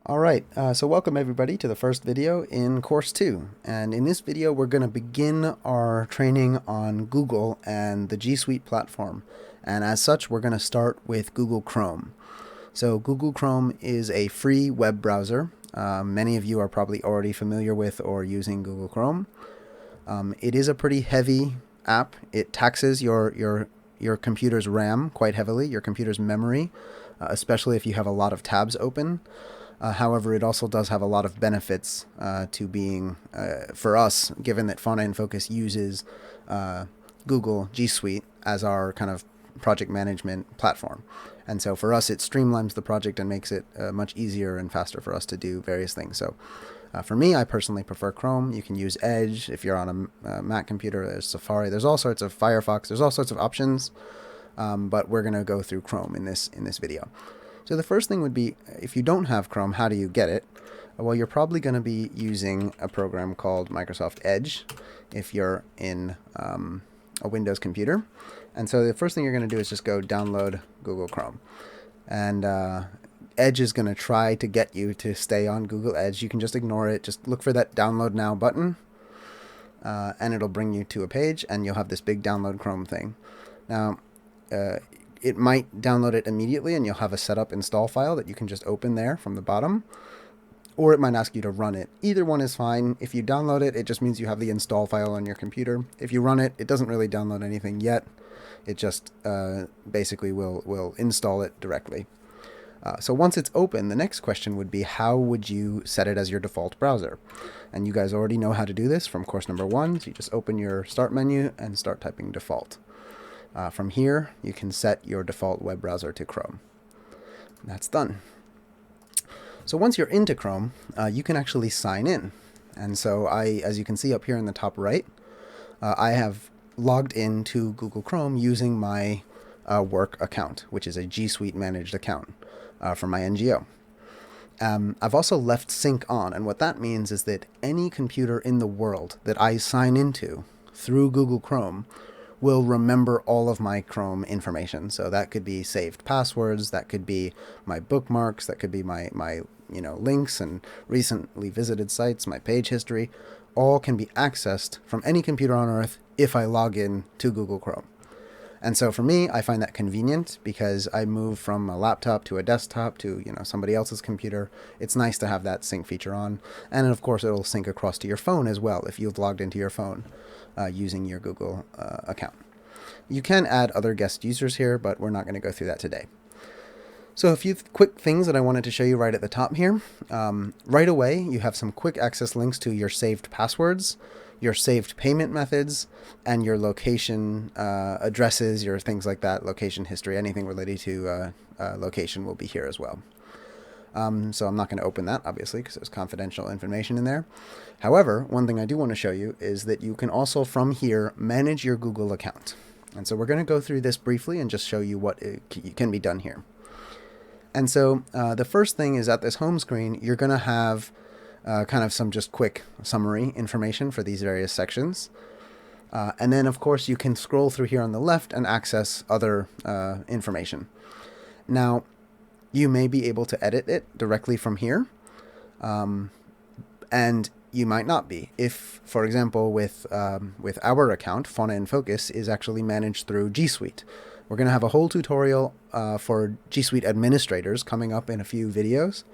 Alright, so welcome everybody to the first video in Course 2. And in this video we're going to begin our training on Google and the G Suite platform. And as such we're going to start with Google Chrome. So Google Chrome is a free web browser. Many of you are probably already familiar with or using Google Chrome. It is a pretty heavy app. It taxes your computer's RAM quite heavily, your computer's memory, especially if you have a lot of tabs open. However, it also does have a lot of benefits to being, for us, given that Fauna and Focus uses Google G Suite as our kind of project management platform. And so for us, it streamlines the project and makes it much easier and faster for us to do various things. So for me, I personally prefer Chrome. You can use Edge if you're on a Mac computer. There's Safari. There's all sorts of Firefox. There's all sorts of options. But we're going to go through Chrome in this video. So the first thing would be, if you don't have Chrome, how do you get it? Well, you're probably going to be using a program called Microsoft Edge if you're in a Windows computer. And so the first thing you're going to do is just go download Google Chrome. And Edge is going to try to get you to stay on Google Edge. You can just ignore it. Just look for that Download Now button, and it'll bring you to a page, and you'll have this big Download Chrome thing. Now, it might download it immediately and you'll have a setup install file that you can just open there from the bottom, or it might ask you to run it. Either one is fine. If you download it, it just means you have the install file on your computer. If you run it, it doesn't really download anything yet. It just basically will install it directly. So once it's open, the next question would be, how would you set it as your default browser? And you guys already know how to do this from course number 1. So you just open your start menu and start typing default. From here, you can set your default web browser to Chrome. That's done. So once you're into Chrome, you can actually sign in. And so as you can see up here in the top right, I have logged into Google Chrome using my work account, which is a G Suite managed account for my NGO. I've also left sync on, and what that means is that any computer in the world that I sign into through Google Chrome will remember all of my Chrome information. So that could be saved passwords, that could be my bookmarks, that could be my links and recently visited sites, my page history. All can be accessed from any computer on Earth if I log in to Google Chrome. And so for me, I find that convenient because I move from a laptop to a desktop to somebody else's computer. It's nice to have that sync feature on. And of course, it'll sync across to your phone as well if you've logged into your phone using your Google account. You can add other guest users here, but we're not going to go through that today. So a few quick things that I wanted to show you right at the top here. Right away, you have some quick access links to your saved passwords, your saved payment methods, and your location addresses, your things like that, location history, anything related to location will be here as well. So I'm not going to open that, obviously, because there's confidential information in there. However, one thing I do want to show you is that you can also, from here, manage your Google account. And so we're going to go through this briefly and just show you what can be done here. And so the first thing is at this home screen, you're going to have kind of some just quick summary information for these various sections. And then, of course, you can scroll through here on the left and access other information. Now, you may be able to edit it directly from here, and you might not be. If, for example, with our account, Fauna and Focus is actually managed through G Suite. We're going to have a whole tutorial for G Suite administrators coming up in a few videos.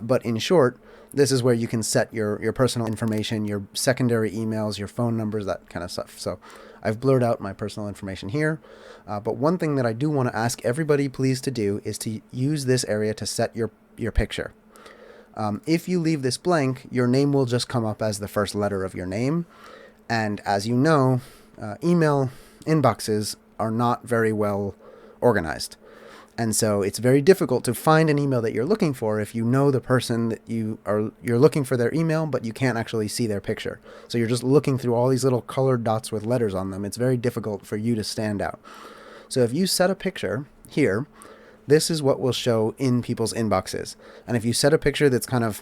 But in short, this is where you can set your personal information, your secondary emails, your phone numbers, that kind of stuff. So I've blurred out my personal information here. But one thing that I do want to ask everybody please to do is to use this area to set your picture. If you leave this blank, your name will just come up as the first letter of your name. And as you know, email inboxes are not very well organized. And so it's very difficult to find an email that you're looking for if you know the person that you're looking for their email, but you can't actually see their picture. So you're just looking through all these little colored dots with letters on them. It's very difficult for you to stand out. So if you set a picture here, this is what will show in people's inboxes. And if you set a picture that's kind of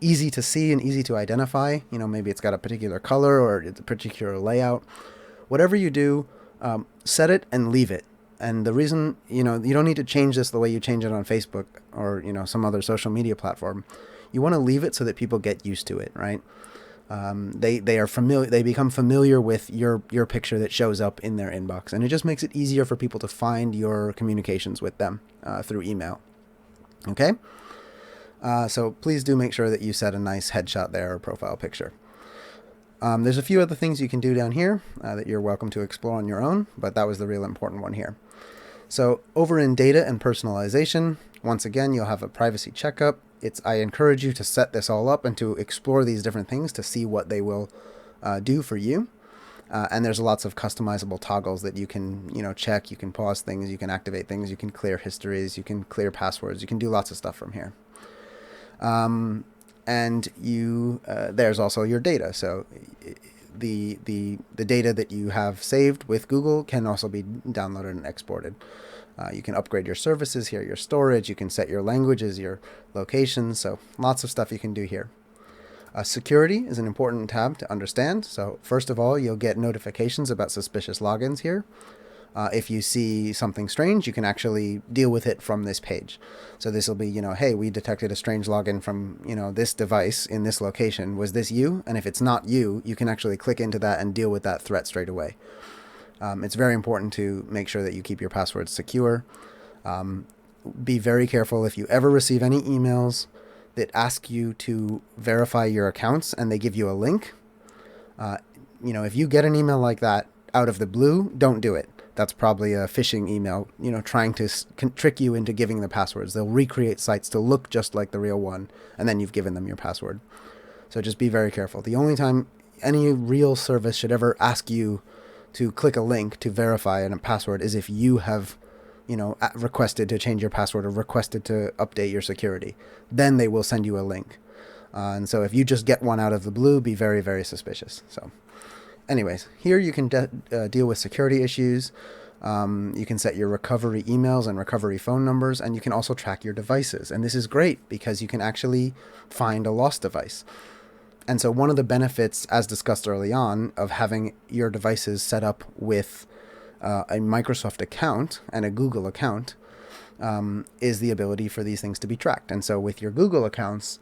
easy to see and easy to identify, maybe it's got a particular color or it's a particular layout, whatever you do, set it and leave it. And the reason, you don't need to change this the way you change it on Facebook or, some other social media platform. You want to leave it so that people get used to it, right? They are familiar. They become familiar with your picture that shows up in their inbox, and it just makes it easier for people to find your communications with them through email. Okay. So please do make sure that you set a nice headshot there or profile picture. There's a few other things you can do down here that you're welcome to explore on your own, but that was the real important one here. So over in data and personalization, once again, you'll have a privacy checkup. I encourage you to set this all up and to explore these different things to see what they will do for you. And there's lots of customizable toggles that you can, check. You can pause things, you can activate things, you can clear histories, you can clear passwords, you can do lots of stuff from here. And there's also your data. So the data that you have saved with Google can also be downloaded and exported. You can upgrade your services here, your storage, you can set your languages, your locations, so lots of stuff you can do here. Security is an important tab to understand. So first of all, you'll get notifications about suspicious logins here. If you see something strange, you can actually deal with it from this page. So this will be, hey, we detected a strange login from, this device in this location. Was this you? And if it's not you, you can actually click into that and deal with that threat straight away. It's very important to make sure that you keep your passwords secure. Be very careful if you ever receive any emails that ask you to verify your accounts and they give you a link. If you get an email like that out of the blue, don't do it. That's probably a phishing email, trying to trick you into giving the passwords. They'll recreate sites to look just like the real one, and then you've given them your password. So just be very careful. The only time any real service should ever ask you to click a link to verify a password is if you have, requested to change your password or requested to update your security. Then they will send you a link. And so if you just get one out of the blue, be very, very suspicious. So anyways, here you can deal with security issues. You can set your recovery emails and recovery phone numbers, and you can also track your devices. And this is great because you can actually find a lost device. And so one of the benefits, as discussed early on, of having your devices set up with a Microsoft account and a Google account is the ability for these things to be tracked. And so with your Google accounts,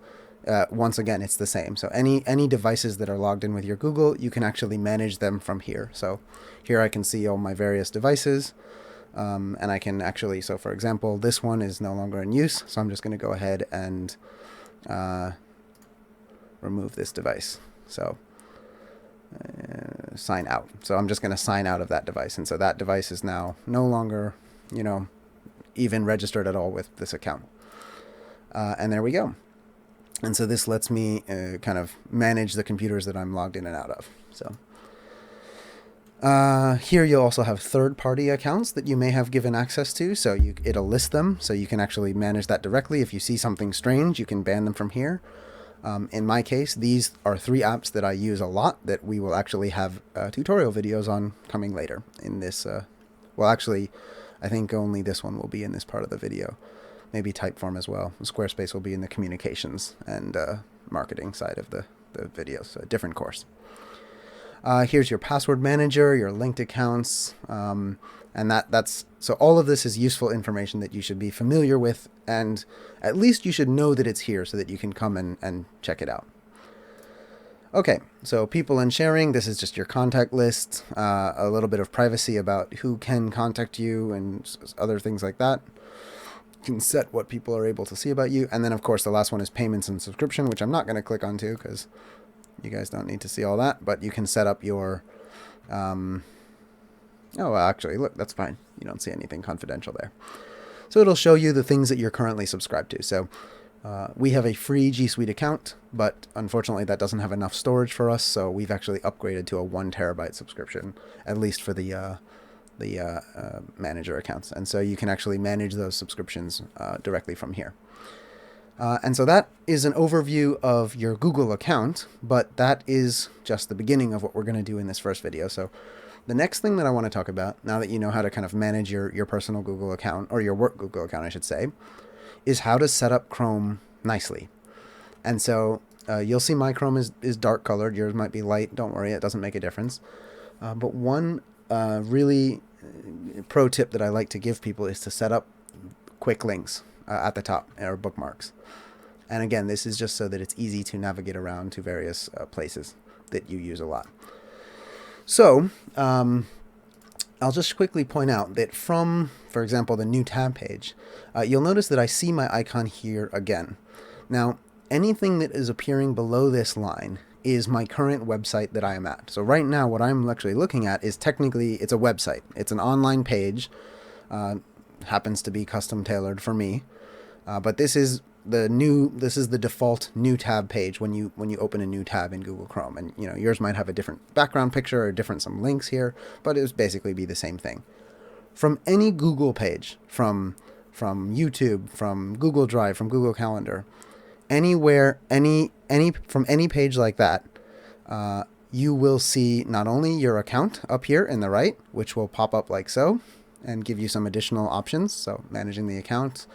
once again, it's the same. So any devices that are logged in with your Google, you can actually manage them from here. So here I can see all my various devices, and I can actually, so for example, this one is no longer in use. So I'm just going to go ahead and remove this device. So sign out. So I'm just going to sign out of that device. And so that device is now no longer, even registered at all with this account. And there we go. And so this lets me kind of manage the computers that I'm logged in and out of. So here you'll also have third-party accounts that you may have given access to. So it'll list them. So you can actually manage that directly. If you see something strange, you can ban them from here. In my case, these are 3 apps that I use a lot that we will actually have tutorial videos on coming later in this. Well, actually, I think only this one will be in this part of the video. Maybe Typeform as well. Squarespace will be in the communications and marketing side of the video, so a different course. Here's your password manager, your linked accounts, and that's so all of this is useful information that you should be familiar with, and at least you should know that it's here so that you can come and check it out. Okay, so people and sharing, this is just your contact list, a little bit of privacy about who can contact you and other things like that. You can set what people are able to see about you. And then, of course, the last one is payments and subscription, which I'm not going to click onto because you guys don't need to see all that. But you can set up your... oh, well, actually, look, that's fine. You don't see anything confidential there. So it'll show you the things that you're currently subscribed to. So we have a free G Suite account, but unfortunately that doesn't have enough storage for us. So we've actually upgraded to a 1 terabyte subscription, at least for the manager accounts. And so you can actually manage those subscriptions directly from here. And so that is an overview of your Google account, but that is just the beginning of what we're going to do in this first video. So the next thing that I want to talk about, now that you know how to kind of manage your personal Google account, or your work Google account, I should say, is how to set up Chrome nicely. And so you'll see my Chrome is dark colored. Yours might be light. Don't worry, it doesn't make a difference. But one really pro tip that I like to give people is to set up quick links at the top, or bookmarks. And again, this is just so that it's easy to navigate around to various places that you use a lot. So I'll just quickly point out that from, for example, the new tab page, you'll notice that I see my icon here again. Now, anything that is appearing below this line is my current website that I am at. So right now, what I'm actually looking at is technically, it's a website. It's an online page, happens to be custom tailored for me. But this is the default new tab page when you open a new tab in Google Chrome, and yours might have a different background picture or some links here, but it would basically be the same thing. From any Google page, from YouTube, from Google Drive, from Google Calendar, anywhere, from any page like that, you will see not only your account up here in the right, which will pop up like so, and give you some additional options. So managing the account,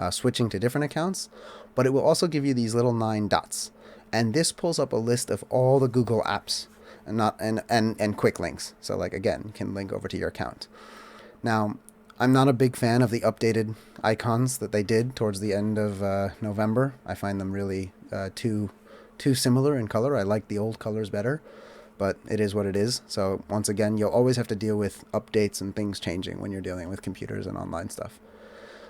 switching to different accounts, but it will also give you these little 9 dots, and this pulls up a list of all the Google apps and quick links. So like, again, you can link over to your account. Now, I'm not a big fan of the updated icons that they did towards the end of November. I find them really too similar in color. I like the old colors better, but it is what it is. So once again, you'll always have to deal with updates and things changing when you're dealing with computers and online stuff.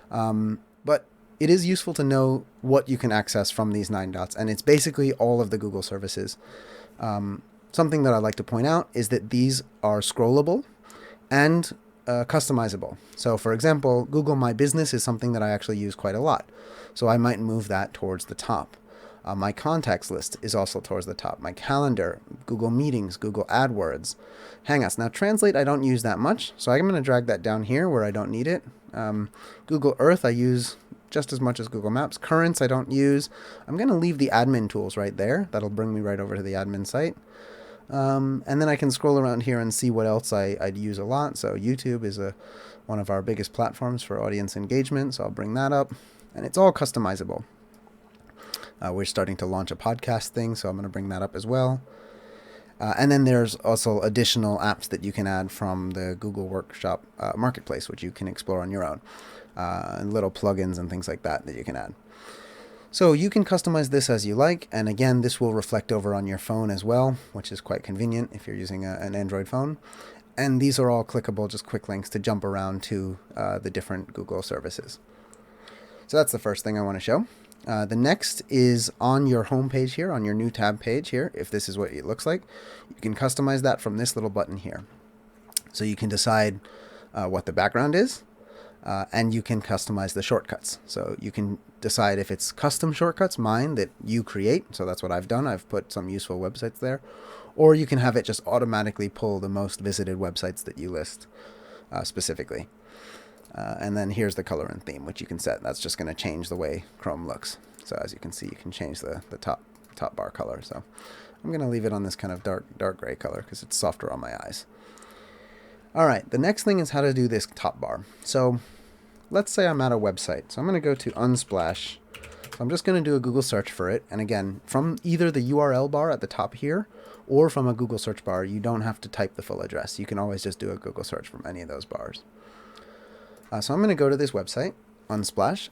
But it is useful to know what you can access from these 9 dots, and it's basically all of the Google services. Something that I like to point out is that these are scrollable and customizable. So for example, Google My Business is something that I actually use quite a lot. So I might move that towards the top. My contacts list is also towards the top. My calendar, Google Meetings, Google AdWords, Hangouts. Now Translate I don't use that much, so I'm going to drag that down here where I don't need it. Google Earth I use just as much as Google Maps. Currents I don't use. I'm going to leave the admin tools right there. That'll bring me right over to the admin site. And then I can scroll around here and see what else I'd use a lot. So YouTube is one of our biggest platforms for audience engagement, so I'll bring that up. And it's all customizable. We're starting to launch a podcast thing, so I'm going to bring that up as well. And then there's also additional apps that you can add from the Google Workshop Marketplace, which you can explore on your own, and little plugins and things like that you can add. So you can customize this as you like, and again, this will reflect over on your phone as well, which is quite convenient if you're using an Android phone. And these are all clickable, just quick links to jump around to the different Google services. So that's the first thing I want to show. The next is on your home page here, on your new tab page here. If this is what it looks like, you can customize that from this little button here. So you can decide what the background is, and you can customize the shortcuts. So you can decide if it's custom shortcuts, mine, that you create. So that's what I've done. I've put some useful websites there. Or you can have it just automatically pull the most visited websites that you list specifically. And then here's the color and theme, which you can set. That's just going to change the way Chrome looks. So as you can see, you can change the top bar color. So I'm going to leave it on this kind of dark gray color because it's softer on my eyes. All right, the next thing is how to do this top bar. So let's say I'm at a website. So I'm going to go to Unsplash. So I'm just going to do a Google search for it. And again, from either the URL bar at the top here or from a Google search bar, you don't have to type the full address. You can always just do a Google search from any of those bars. So I'm going to go to this website, Unsplash.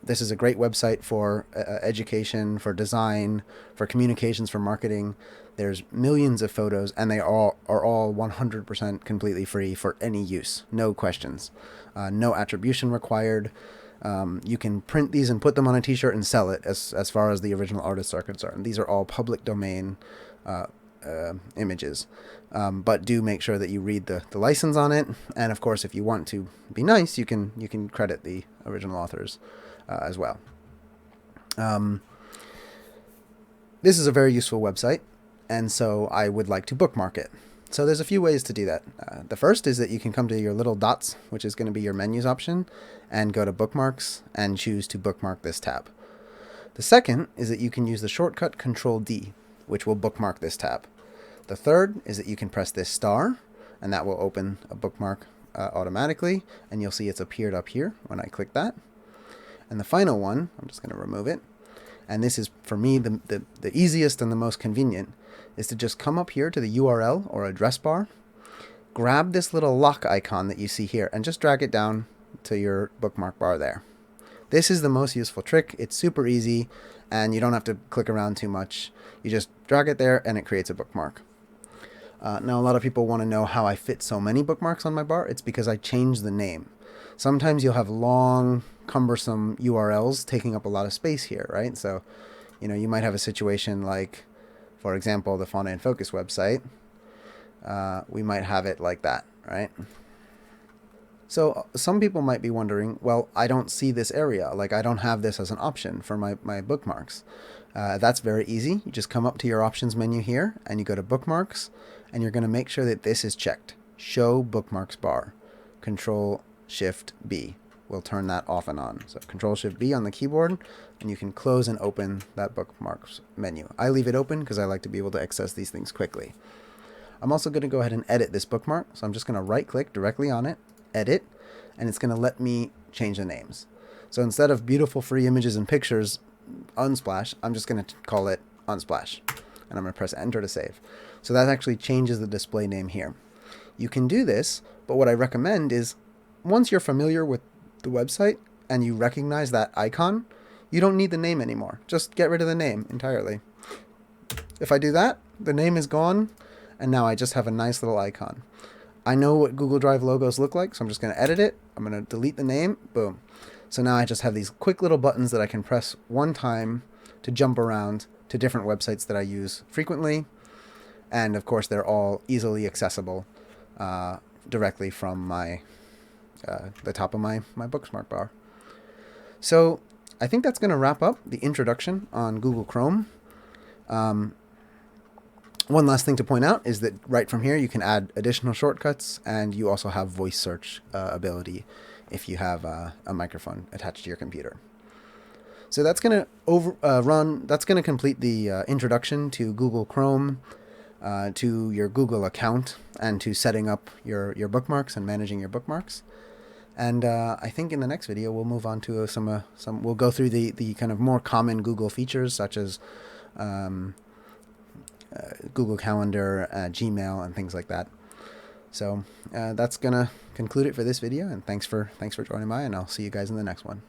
This is a great website for education, for design, for communications, for marketing. There's millions of photos, and they are all 100% completely free for any use. No questions. No attribution required. You can print these and put them on a t-shirt and sell it as far as the original artists are concerned. These are all public domain images. But do make sure that you read the license on it. And of course, if you want to be nice, you can credit the original authors as well. This is a very useful website, and so I would like to bookmark it. So there's a few ways to do that. The first is that you can come to your little dots, which is going to be your menus option, and go to bookmarks and choose to bookmark this tab. The second is that you can use the shortcut Control-D, which will bookmark this tab. The third is that you can press this star, and that will open a bookmark automatically, and you'll see it's appeared up here when I click that. And the final one, I'm just going to remove it, and this is, for me, the easiest and the most convenient, is to just come up here to the URL or address bar, grab this little lock icon that you see here and just drag it down to your bookmark bar there. This is the most useful trick. It's super easy and you don't have to click around too much. You just drag it there and it creates a bookmark. Now a lot of people want to know how I fit so many bookmarks on my bar. It's because I changed the name. Sometimes you'll have long, cumbersome URLs taking up a lot of space here, right? So, you might have a situation like, for example, the Fauna in Focus website. We might have it like that, right? So some people might be wondering, well, I don't see this area. Like, I don't have this as an option for my bookmarks. That's very easy. You just come up to your options menu here and you go to bookmarks and you're going to make sure that this is checked. Show bookmarks bar. Control-Shift-B will turn that off and on. So Control-Shift-B on the keyboard and you can close and open that bookmarks menu. I leave it open because I like to be able to access these things quickly. I'm also going to go ahead and edit this bookmark. So I'm just going to right-click directly on it, edit, and it's going to let me change the names. So instead of beautiful free images and pictures, Unsplash, I'm just going to call it Unsplash. And I'm going to press enter to save. So that actually changes the display name here. You can do this, but what I recommend is once you're familiar with the website and you recognize that icon, you don't need the name anymore. Just get rid of the name entirely. If I do that, the name is gone, and now I just have a nice little icon. I know what Google Drive logos look like, so I'm just going to edit it. I'm going to delete the name. Boom. So now I just have these quick little buttons that I can press one time to jump around to different websites that I use frequently. And of course, they're all easily accessible directly from the top of my bookmark bar. So I think that's going to wrap up the introduction on Google Chrome. One last thing to point out is that right from here you can add additional shortcuts, and you also have voice search ability if you have a microphone attached to your computer. So that's going to that's going to complete the introduction to Google Chrome, to your Google account, and to setting up your bookmarks and managing your bookmarks. And I think in the next video we'll move on to we'll go through the kind of more common Google features such as Google Calendar, Gmail, and things like that. So that's gonna conclude it for this video, and thanks for joining by, and I'll see you guys in the next one.